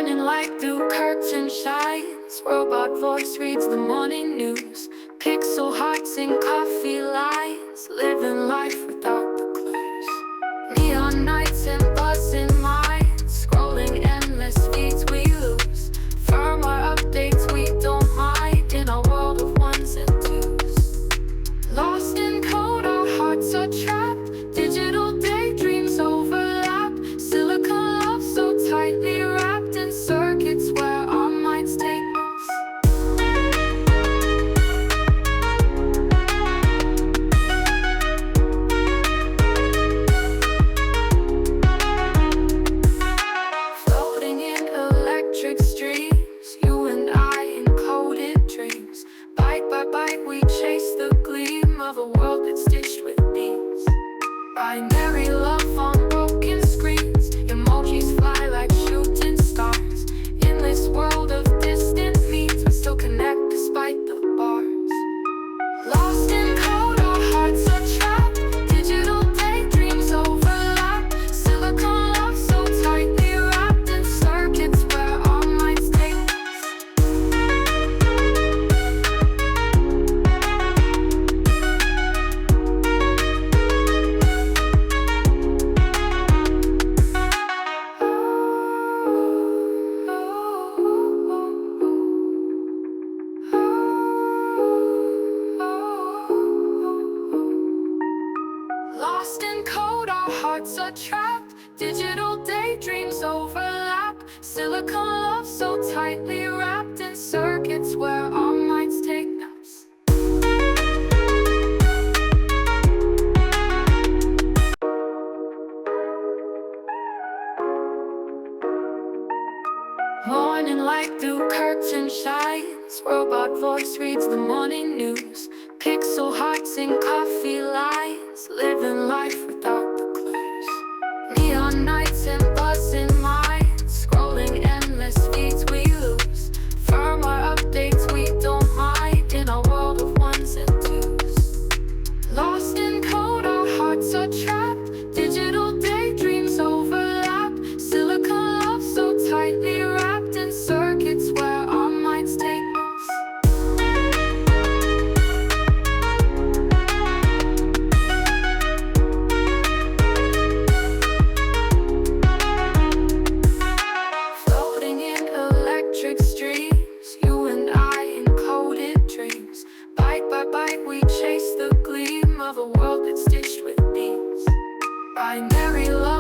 Morning light through curtain shines, robot voice reads the morning news. Pixel hearts in coffee lines, living life without the clues. Neon nights and buzzing minds, scrolling endless feeds we lose. Firmware updates we don't mind, in a world of ones and twos. Lost in code, our hearts are trapped. Digital daydreams overlap. Silicon love so tightly wrapped in circuits where our minds take us. Floating in electric streams, you and I encoded dreams. Bite by bite we chase the gleam of a world that's stitched with beams. Binary love on broken screens, emojis fly like shooting stars. In this world of distant means, we still connect despite the bars. Lost in code, our hearts are trapped. Digital daydreams overlap. Silicon love so tightly wrapped in circuits where our minds take us. Lost in code, our hearts are trapped. Digital daydreams overlap. Silicon love so tightly wrapped in circuits where our minds take us. Morning light through curtain shines, robot voice reads the morning news. Pixel hearts in coffee lines, living life without the clues. Neon nights and buzzing minds, scrolling endless feeds we lose. Firmware updates we don't mind, in a world of ones and twos. Lost in code, our hearts are trapped. Digital daydreams overlap. Silicon love so tightly wrapped in circuits where our minds take us. Floating in electric streams, you and I encoded dreams. Bite by bite we chase the gleam of a world that's stitched with beams. Binary love